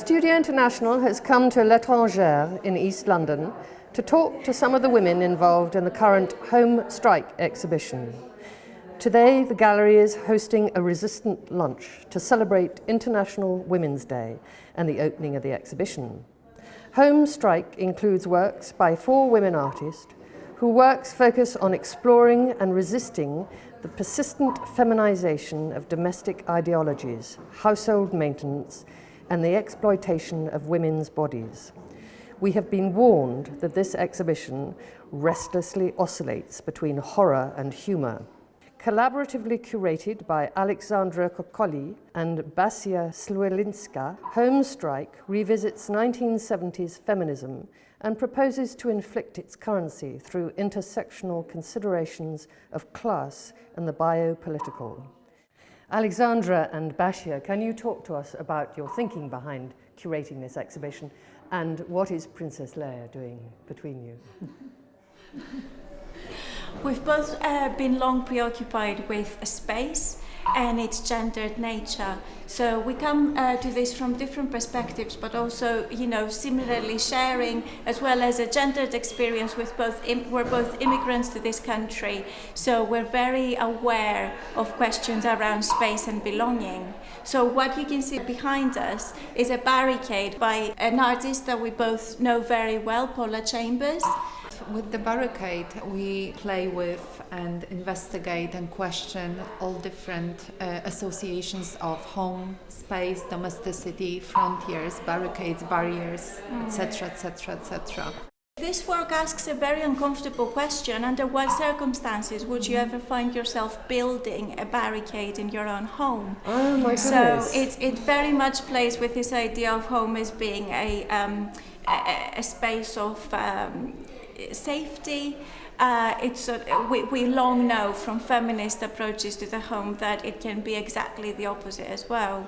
Studio International has come to L'Étrangère in East London to talk to some of the women involved in the current Home Strike exhibition. Today, the gallery is hosting a resistant lunch to celebrate International Women's Day and the opening of the exhibition. Home Strike includes works by 4 women artists whose works focus on exploring and resisting the persistent feminization of domestic ideologies, household maintenance, and the exploitation of women's bodies. We have been warned that this exhibition restlessly oscillates between horror and humor. Collaboratively curated by Alexandra Kokoli and Basia Sliwinska, Home Strike revisits 1970s feminism and proposes to inflict its currency through intersectional considerations of class and the biopolitical. Alexandra and Basia, can you talk to us about your thinking behind curating this exhibition and what is Princess Leia doing between you? We've both been long preoccupied with space and its gendered nature. So we come to this from different perspectives, but also, similarly sharing as well as a gendered experience with we're both immigrants to this country. So we're very aware of questions around space and belonging. So what you can see behind us is a barricade by an artist that we both know very well, Paula Chambers. With the barricade, we play with and investigate and question all different associations of home, space, domesticity, frontiers, barricades, barriers, etc., etc., etc. This work asks a very uncomfortable question. Under what circumstances would you ever find yourself building a barricade in your own home? Oh my goodness. So it very much plays with this idea of home as being a space of safety. We long know from feminist approaches to the home that it can be exactly the opposite as well.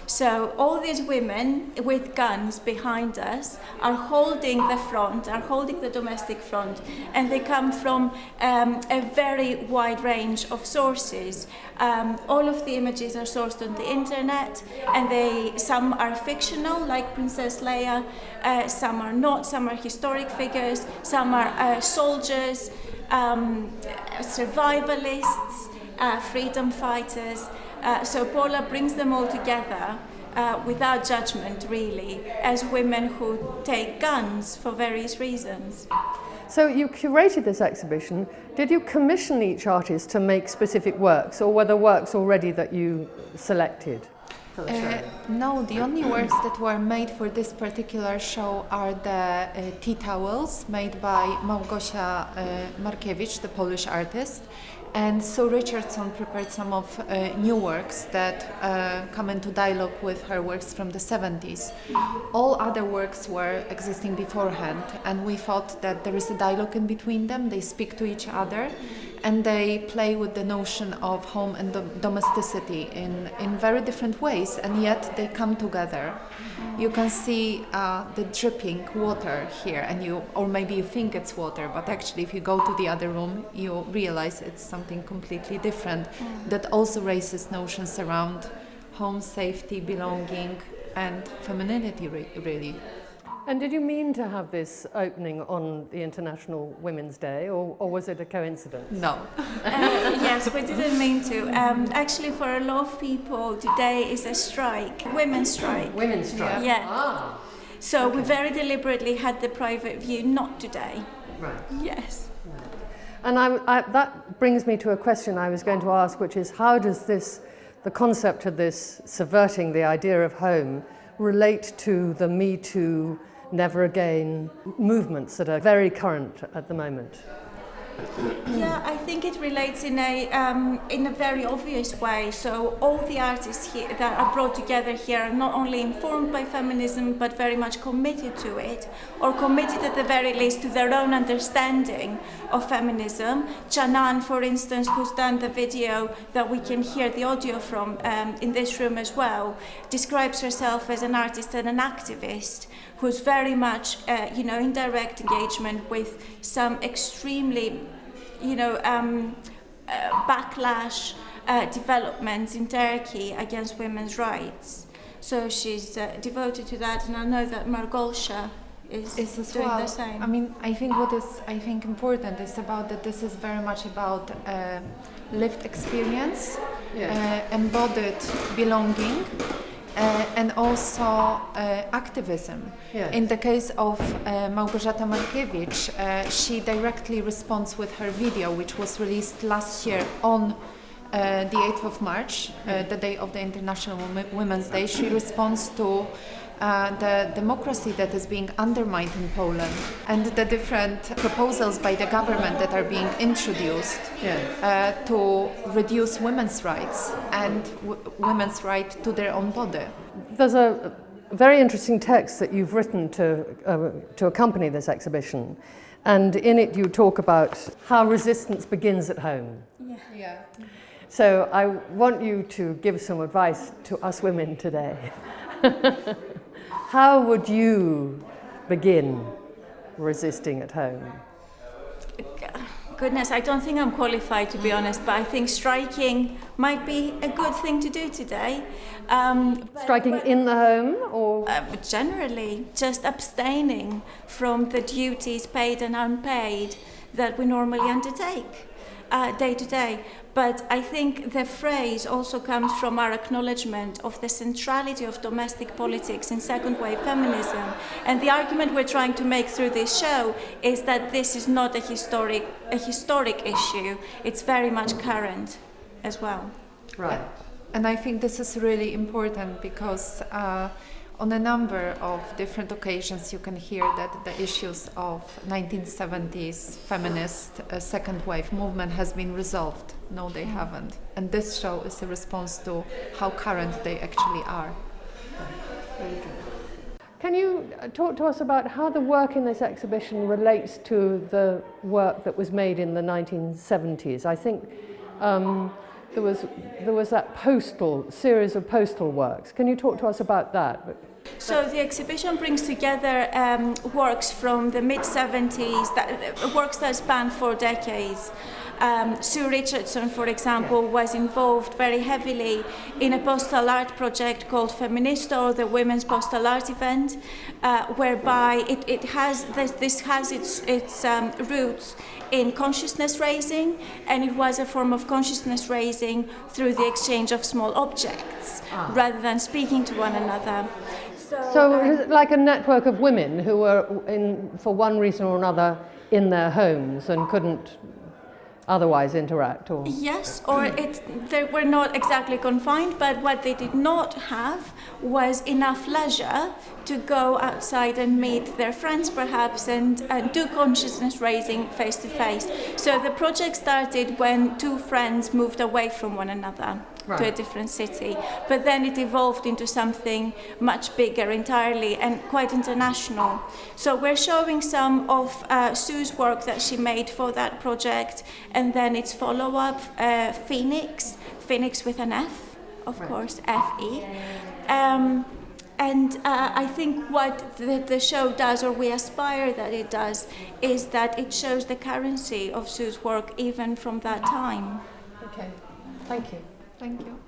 So all these women with guns behind us are holding the domestic front, and they come from a very wide range of sources. All of the images are sourced on the internet, and some are fictional, like Princess Leia, some are not, some are historic figures, some are soldiers, survivalists, freedom fighters. So Paula brings them all together without judgment, really, as women who take guns for various reasons. So you curated this exhibition. Did you commission each artist to make specific works, or were there works already that you selected for the show? No, the only works that were made for this particular show are the tea towels made by Małgorzata Markiewicz, the Polish artist. And so Richardson prepared some of new works that come into dialogue with her works from the 70s. All other works were existing beforehand, and we thought that there is a dialogue in between them. They speak to each other, and they play with the notion of home and domesticity in very different ways, and yet they come together. You can see the dripping water here, or maybe you think it's water, but actually if you go to the other room, you realize it's something completely different that also raises notions around home, safety, belonging, and femininity, really. And did you mean to have this opening on the International Women's Day, or was it a coincidence? No. Yes, we didn't mean to. Actually, for a lot of people, today is a strike, women's strike. Women's strike? Yeah. Ah. So we very deliberately had the private view, not today. Right. Yes. And that brings me to a question I was going to ask, which is how does the concept of this subverting the idea of home relate to the Me Too, Never Again movements that are very current at the moment? Yeah, I think it relates in a very obvious way. So all the artists here that are brought together here are not only informed by feminism, but very much committed to it, or committed at the very least to their own understanding of feminism. Janan, for instance, who's done the video that we can hear the audio from in this room as well, describes herself as an artist and an activist who's very much, in direct engagement with some extremely, backlash developments in Turkey against women's rights. So she's devoted to that, and I know that Małgorzata is doing the same. I mean, I think what is important is about that this is very much about lived experience, embodied belonging, and also activism. Yes. In the case of Małgorzata Markiewicz, she directly responds with her video, which was released last year on the 8th of March, the day of the International Women's Day. She responds to the democracy that is being undermined in Poland and the different proposals by the government that are being introduced to reduce women's rights and women's right to their own body. There's a very interesting text that you've written to accompany this exhibition, and in it you talk about how resistance begins at home. Yeah. So I want you to give some advice to us women today. How would you begin resisting at home? Goodness, I don't think I'm qualified, to be honest, but I think striking might be a good thing to do today. Striking in the home, or? Generally, just abstaining from the duties paid and unpaid that we normally undertake day to day. But I think the phrase also comes from our acknowledgement of the centrality of domestic politics in second wave feminism. And the argument we're trying to make through this show is that this is not a historic issue. It's very much current as well. Right. And I think this is really important because on a number of different occasions you can hear that the issues of 1970s feminist second wave movement has been resolved. No, they haven't. And this show is a response to how current they actually are. Can you talk to us about how the work in this exhibition relates to the work that was made in the 1970s? I think there was that series of postal works. Can you talk to us about that? So the exhibition brings together works from the mid-70s, works that span 4 decades. Sue Richardson, for example, was involved very heavily in a postal art project called Feminista, or the Women's Postal Art Event, whereby this has its roots in consciousness raising, and it was a form of consciousness raising through the exchange of small objects rather than speaking to one another. So is it like a network of women who were, for one reason or another, in their homes and couldn't otherwise interact? Or? Yes, or they were not exactly confined, but what they did not have was enough leisure to go outside and meet their friends perhaps and do consciousness raising face to face. So the project started when 2 friends moved away from one another. Right. To a different city, but then it evolved into something much bigger entirely and quite international. So we're showing some of Sue's work that she made for that project, and then its follow-up, Phoenix with an F, of course, F-E. And I think what the show does, or we aspire that it does, is that it shows the currency of Sue's work even from that time. Okay, thank you. Thank you.